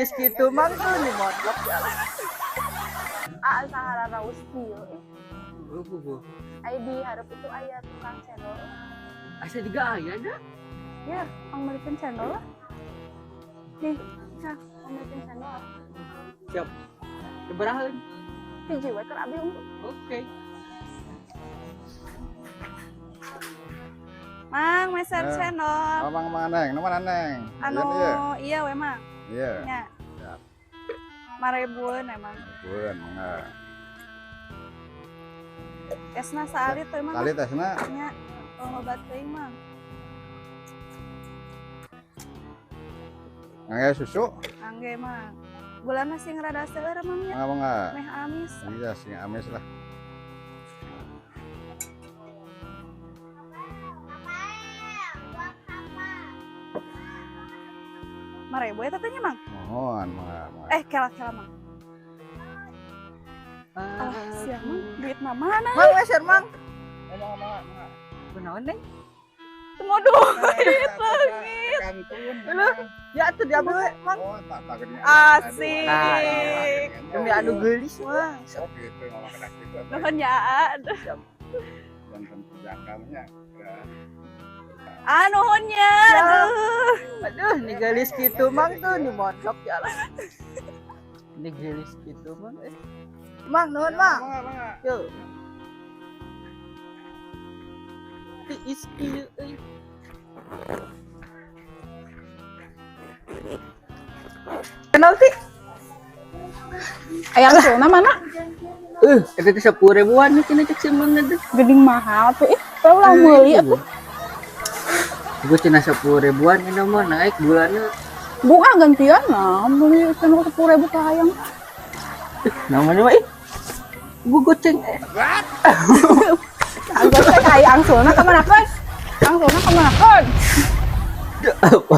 Gitu mang tuh di mondok jalan. Sahara raus kieu. Ai di hareup itu aya tukang cendol. Asa juga aya da. Ya, pangmelikeun cendol lah. Nih, cak, pangmelikeun cendol. Siap. Keberahan. Hiji we keur abi unggul. Oke. Mang, mesen cendol. Mang Neng, nomor Neng. Anu, iya we Mang. Iya. Nya. Siap. 5.000-an emang. Bun, mangga. Esna saalit teh Mang. Kali tesna Nya, obat teuing Mang. ngaya susu. Angge Mang. Gulana sing rada seueur Mang nya. Mangga. Meh amis. Iya, sing amis lah. Marebu eta teh nya Mang. Mohon, mangga. Kela-kela Mang. Siap Mang, duit mah mana? Mang meser mang. Mangga. Kunaon Neng? Temu duit lagi. Kantun. Ya atuh diambil we mang. Oh, tak takutnya. Asik. Demi anu geulis mah. Sok gitu, ngomong kena gitu. Nuhun ya. Dan tentu jangkauannya. Nuhunnya. Aduh, ni geulis gitu mang tuh di mondok jalan. Ni geulis gitu mang. Mang nuhun mang. Mangga. Yo. Tiis kieu euy. Kenal ti? Ayang sulna mana? Eta teh 10.000-an cenah cek si Mang teh. Geding mahal tuh. Teu lah meuli atuh. Gue cenah 10.000-an ini mah naik bulannya. Bunga gantian lah. Beli cenah 10.000 ka hayang. Namanya mah gue goceng. Anggur teh ka hayang sulna ka manakeun? Ang sulna ka manakeun? Apa?